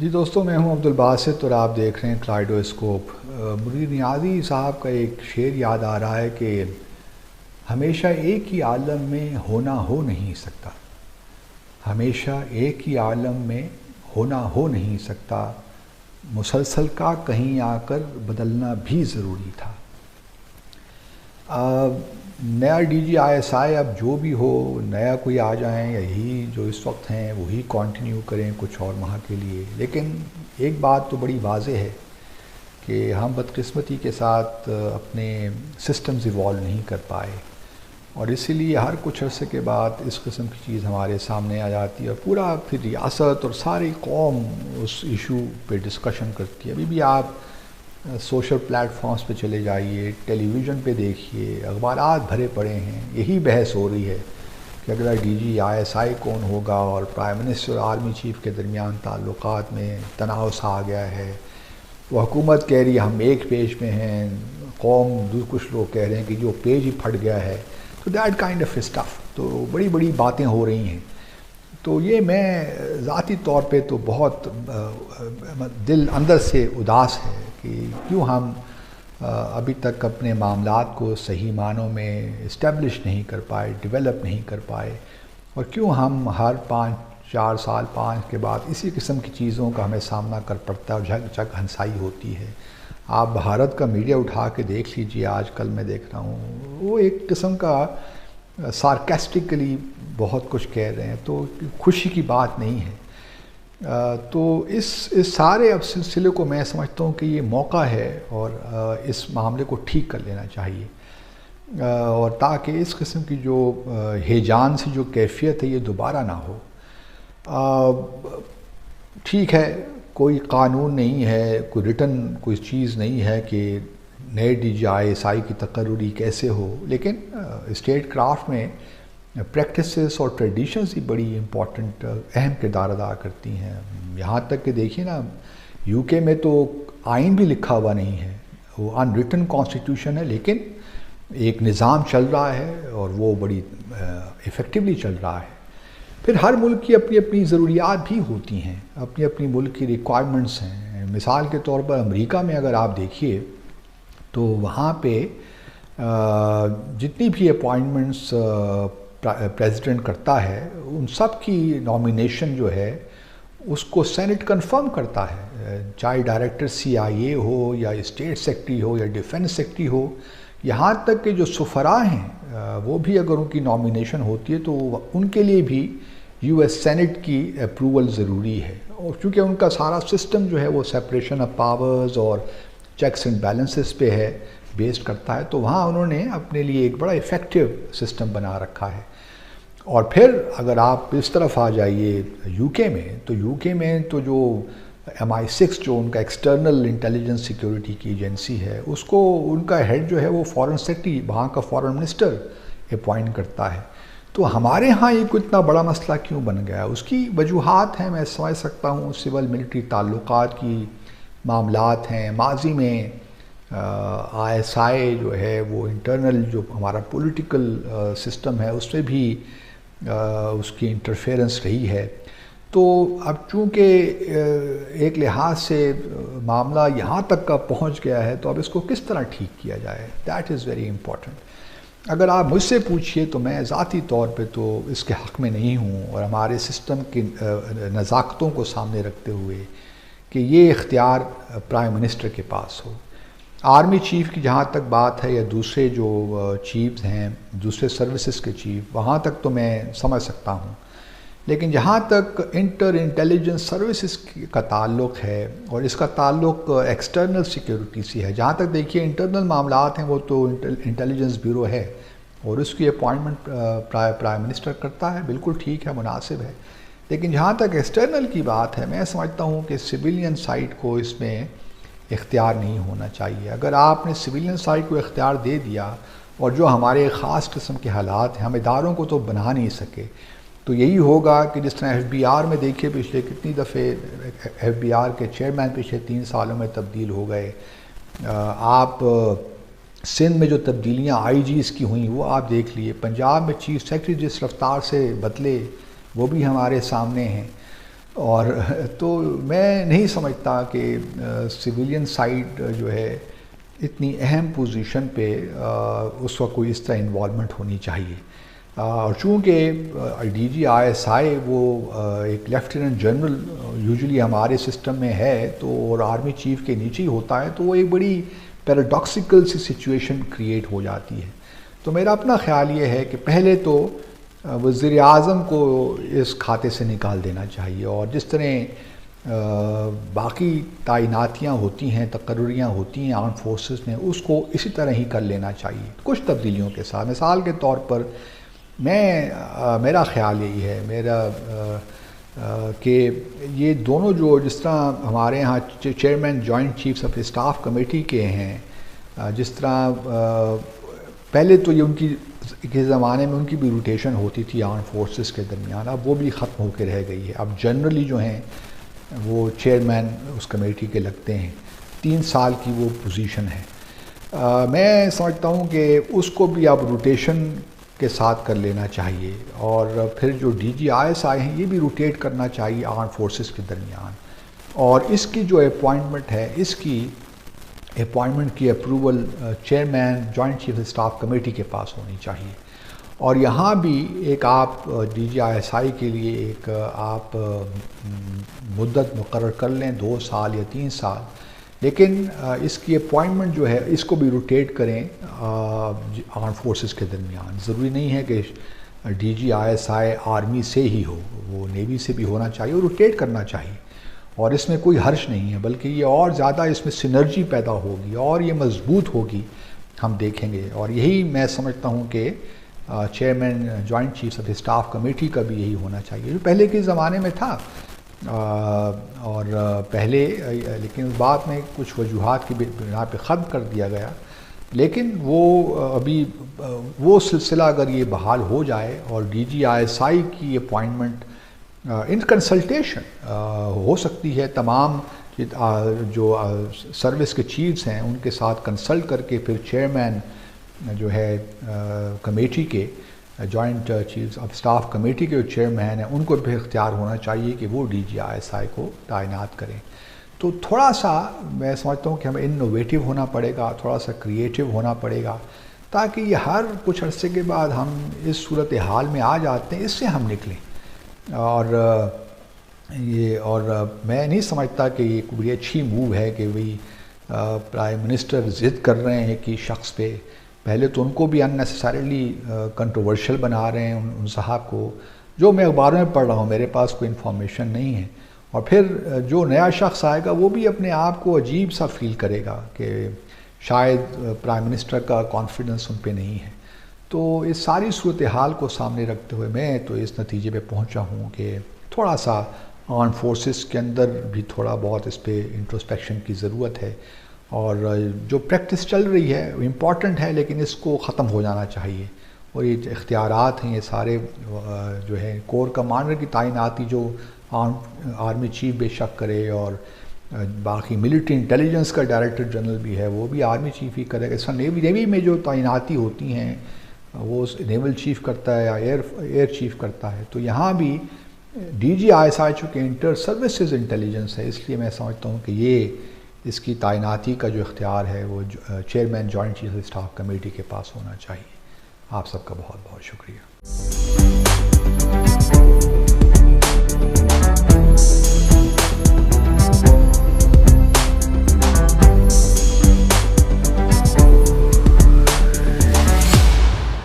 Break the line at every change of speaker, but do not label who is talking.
جی دوستوں، میں ہوں عبدالباسط اور آپ دیکھ رہے ہیں کلائڈوسکوپ۔ منیر نیازی صاحب کا ایک شعر یاد آ رہا ہے کہ ہمیشہ ایک ہی عالم میں ہونا ہو نہیں سکتا، ہمیشہ ایک ہی عالم میں ہونا ہو نہیں سکتا، مسلسل کا کہیں آ کر بدلنا بھی ضروری تھا۔ نیا ڈی جی آئی ایس آئی اب جو بھی ہو، نیا کوئی آ جائیں یا یہی جو اس وقت ہیں وہی کنٹینیو کریں کچھ اور ماہ کے لیے، لیکن ایک بات تو بڑی واضح ہے کہ ہم بدقسمتی کے ساتھ اپنے سسٹمز ایوالو نہیں کر پائے، اور اسی لیے ہر کچھ عرصے کے بعد اس قسم کی چیز ہمارے سامنے آ جاتی ہے اور پورا پھر ریاست اور ساری قوم اس ایشو پہ ڈسکشن کرتی ہے۔ ابھی بھی آپ سوشل پلیٹ فارمز پہ چلے جائیے، ٹیلی ویژن پہ دیکھیے، اخبارات بھرے پڑے ہیں، یہی بحث ہو رہی ہے کہ اگلا ڈی جی آئی ایس آئی کون ہوگا، اور پرائم منسٹر اور آرمی چیف کے درمیان تعلقات میں تناؤ سا آ گیا ہے۔ وہ حکومت کہہ رہی ہے ہم ایک پیج میں ہیں، قوم کچھ لوگ کہہ رہے ہیں کہ جو پیج ہی پھٹ گیا ہے، تو دیٹ کائنڈ آف اسٹف، تو بڑی بڑی باتیں ہو رہی ہیں۔ تو یہ میں ذاتی طور پہ تو بہت دل اندر سے اداس ہے کہ کیوں ہم ابھی تک اپنے معاملات کو صحیح معنوں میں اسٹیبلش نہیں کر پائے، ڈیولپ نہیں کر پائے، اور کیوں ہم ہر 4 سال 5 کے بعد اسی قسم کی چیزوں کا ہمیں سامنا کر پڑتا ہے اور جھک جھک ہنسائی ہوتی ہے۔ آپ بھارت کا میڈیا اٹھا کے دیکھ لیجئے، آج کل میں دیکھ رہا ہوں وہ ایک قسم کا سارکیسٹکلی بہت کچھ کہہ رہے ہیں، تو خوشی کی بات نہیں ہے۔ تو اس سارے اب سلسلے کو میں سمجھتا ہوں کہ یہ موقع ہے اور اس معاملے کو ٹھیک کر لینا چاہیے، اور تاکہ اس قسم کی جو ہیجان سی جو کیفیت ہے یہ دوبارہ نہ ہو۔ ٹھیک ہے، کوئی قانون نہیں ہے، کوئی ریٹن کوئی چیز نہیں ہے کہ نئے ڈی جی آئی ایس آئی کی تقرری کیسے ہو، لیکن اسٹیٹ کرافٹ میں پریکٹسز اور ٹریڈیشنز ہی بڑی امپورٹنٹ اہم کردار ادا کرتی ہیں۔ یہاں تک کہ دیکھیے نا، یو کے میں تو آئین بھی لکھا ہوا نہیں ہے، وہ ان ریٹن کانسٹیٹیوشن ہے، لیکن ایک نظام چل رہا ہے اور وہ بڑی ایفیکٹولی چل رہا ہے۔ پھر ہر ملک کی اپنی اپنی ضروریات بھی ہوتی ہیں، اپنی اپنی ملک کی ریکوائرمنٹس ہیں۔ مثال کے طور پر امریکہ میں اگر آپ دیکھیے تو وہاں پہ جتنی بھی اپوائنٹمنٹس پریزیڈنٹ کرتا ہے ان سب کی نامینیشن جو ہے اس کو سینٹ کنفرم کرتا ہے، چاہے ڈائریکٹر سی آئی اے ہو یا اسٹیٹ سیکرٹری ہو یا ڈیفنس سیکرٹری ہو، یہاں تک کہ جو سفراء ہیں وہ بھی اگر ان کی نامینیشن ہوتی ہے تو ان کے لیے بھی یو ایس سینٹ کی اپروول ضروری ہے، اور چونکہ ان کا سارا سسٹم جو ہے وہ سپریشن آف پاورز اور چیکس اینڈ بیلنسز پہ ہے، بیسڈ کرتا ہے، تو وہاں انہوں نے اپنے لیے ایک بڑا ایفیکٹو سسٹم بنا رکھا ہے۔ اور پھر اگر آپ اس طرف آ جائیے یو کے میں، تو یو کے میں تو جو MI6 جو ان کا ایکسٹرنل انٹیلیجنس سیکیورٹی کی ایجنسی ہے، اس کو ان کا ہیڈ جو ہے وہ فارن سیکرٹری، وہاں کا فارن منسٹر اپوائنٹ کرتا ہے۔ تو ہمارے ہاں یہ کوئی اتنا بڑا مسئلہ کیوں بن گیا ہے؟ اس کی وجوہات ہیں، میں سمجھ سکتا ہوں، سول ملٹری تعلقات کی معاملات ہیں۔ ماضی میں آئی ایس آئی جو ہے وہ انٹرنل جو ہمارا پولیٹیکل سسٹم ہے اس میں بھی اس کی انٹرفیرنس رہی ہے۔ تو اب چونکہ ایک لحاظ سے معاملہ یہاں تک کا پہنچ گیا ہے، تو اب اس کو کس طرح ٹھیک کیا جائے، دیٹ از ویری امپورٹنٹ۔ اگر آپ مجھ سے پوچھئے تو میں ذاتی طور پہ تو اس کے حق میں نہیں ہوں، اور ہمارے سسٹم کی نزاکتوں کو سامنے رکھتے ہوئے کہ یہ اختیار پرائم منسٹر کے پاس ہو۔ آرمی چیف کی جہاں تک بات ہے یا دوسرے جو چیفز ہیں، دوسرے سروسز کے چیف، وہاں تک تو میں سمجھ سکتا ہوں، لیکن جہاں تک انٹیلیجنس سروسز کا تعلق ہے اور اس کا تعلق ایکسٹرنل سیکیورٹی سے ہے، جہاں تک دیکھیے انٹرنل معاملات ہیں وہ تو انٹیلیجنس بیورو ہے اور اس کی اپوائنٹمنٹ پرائم منسٹر کرتا ہے، بالکل ٹھیک ہے، مناسب ہے۔ لیکن جہاں تک ایکسٹرنل کی بات ہے، میں سمجھتا ہوں کہ سویلین سائٹ کو اس میں اختیار نہیں ہونا چاہیے۔ اگر آپ نے سویلین سائٹ کو اختیار دے دیا، اور جو ہمارے خاص قسم کے حالات ہیں، ہم اداروں کو تو بنا نہیں سکے، تو یہی ہوگا کہ جس طرح FBR میں دیکھیے پچھلے کتنی دفعے FBR کے چیئرمین پچھلے 3 سالوں میں تبدیل ہو گئے۔ آپ سندھ میں جو تبدیلیاں IGs کی ہوئیں وہ آپ دیکھ لیے، پنجاب میں چیف سیکرٹری جس رفتار سے بدلے وہ بھی ہمارے سامنے ہیں۔ اور تو میں نہیں سمجھتا کہ سویلین سائڈ جو ہے اتنی اہم پوزیشن پہ اس وقت کوئی اس طرح انوالومنٹ ہونی چاہیے. اور چونکہ ڈی جی آئی ایس آئی وہ ایک لیفٹیننٹ جنرل یوزلی ہمارے سسٹم میں ہے تو اور آرمی چیف کے نیچے ہی ہوتا ہے، تو وہ ایک بڑی پیراڈاکسیکل سی سچویشن کریٹ ہو جاتی ہے. تو میرا اپنا خیال یہ ہے کہ پہلے تو وزیر اعظم کو اس کھاتے سے نکال دینا چاہیے، اور جس طرح باقی تعیناتیاں ہوتی ہیں، تقرریاں ہوتی ہیں آرم فورسز میں، اس کو اسی طرح ہی کر لینا چاہیے کچھ تبدیلیوں کے ساتھ. مثال کے طور پر میرا خیال یہی ہے کہ یہ دونوں جو جس طرح ہمارے ہاں chairman joint chiefs of staff committee کے ہیں، جس طرح پہلے تو یہ ان کی کے زمانے میں ان کی بھی روٹیشن ہوتی تھی آرم فورسز کے درمیان، اب وہ بھی ختم ہو کے رہ گئی ہے. اب جنرلی جو ہیں وہ چیئرمین اس کمیٹی کے لگتے ہیں، 3 سال کی وہ پوزیشن ہے. میں سمجھتا ہوں کہ اس کو بھی اب روٹیشن کے ساتھ کر لینا چاہیے، اور پھر جو ڈی جی آئی ایس آئی ہیں یہ بھی روٹیٹ کرنا چاہیے آرم فورسز کے درمیان. اور اس کی جو اپوائنٹمنٹ ہے، اس کی اپوائنٹمنٹ کی approval chairman joint chief staff committee کے پاس ہونی چاہیے. اور یہاں بھی ایک آپ ڈی جی آئی ایس آئی کے لیے ایک آپ مدت مقرر کر لیں، 2 سال یا 3 سال، لیکن اس کی اپوائنٹمنٹ جو ہے اس کو بھی روٹیٹ کریں آرم فورسز کے درمیان. ضروری نہیں ہے کہ D G I S I army سے ہی ہو، وہ نیوی سے بھی ہونا چاہیے اور روٹیٹ کرنا چاہیے، اور اس میں کوئی حرج نہیں ہے، بلکہ یہ اور زیادہ اس میں سینرجی پیدا ہوگی اور یہ مضبوط ہوگی، ہم دیکھیں گے. اور یہی میں سمجھتا ہوں کہ chairman joint chiefs of staff committee کا بھی یہی ہونا چاہیے، جو پہلے کے زمانے میں تھا. اور پہلے لیکن بعد میں کچھ وجوہات کی بنا پہ ختم کر دیا گیا. لیکن وہ ابھی وہ سلسلہ اگر یہ بحال ہو جائے اور ڈی جی آئی ایس آئی کی اپوائنٹمنٹ ان کنسلٹیشن ہو سکتی ہے، تمام جو سروس کے چیفز ہیں ان کے ساتھ کنسلٹ کر کے پھر چیئرمین جو ہے کمیٹی کے joint chiefs of staff committee کے جو چیئرمین ہیں ان کو بھی اختیار ہونا چاہیے کہ وہ ڈی جی آئی ایس آئی کو تعینات کریں. تو تھوڑا سا میں سمجھتا ہوں کہ ہمیں انوویٹیو ہونا پڑے گا، تھوڑا سا کریٹیو ہونا پڑے گا، تاکہ یہ ہر کچھ عرصے کے بعد ہم اس صورتحال میں آ جاتے ہیں، اس سے ہم نکلیں. اور میں نہیں سمجھتا کہ یہ کوئی اچھی موو ہے کہ وہی پرائم منسٹر ضد کر رہے ہیں کہ شخص پہ. پہلے تو ان کو بھی اننیسیسریلی کنٹروورشل بنا رہے ہیں ان صاحب کو، جو میں اخباروں میں پڑھ رہا ہوں، میرے پاس کوئی انفارمیشن نہیں ہے. اور پھر جو نیا شخص آئے گا وہ بھی اپنے آپ کو عجیب سا فیل کرے گا کہ شاید پرائم منسٹر کا کانفیڈنس ان پہ نہیں ہے. تو اس ساری صورتحال کو سامنے رکھتے ہوئے میں تو اس نتیجے پہ پہنچا ہوں کہ تھوڑا سا آرم فورسز کے اندر بھی تھوڑا بہت اس پہ انٹروسپیکشن کی ضرورت ہے. اور جو پریکٹس چل رہی ہے وہ امپورٹنٹ ہے، لیکن اس کو ختم ہو جانا چاہیے. اور یہ اختیارات ہیں، یہ سارے جو ہے کور کمانڈر کی تعیناتی جو آرمی چیف بے شک کرے، اور باقی ملٹری انٹیلیجنس کا ڈائریکٹر جنرل بھی ہے وہ بھی آرمی چیف ہی کرے گا. اس طرح نیوی میں جو تعیناتی ہوتی ہیں وہ نیول چیف کرتا ہے یا ایئر چیف کرتا ہے. تو یہاں بھی ڈی جی آئی ایس آئی چونکہ انٹر سروسز انٹیلیجنس ہے، اس لیے میں سمجھتا ہوں کہ یہ اس کی تعیناتی کا جو اختیار ہے وہ chairman joint chief staff committee کے پاس ہونا چاہیے. آپ سب کا بہت بہت شکریہ.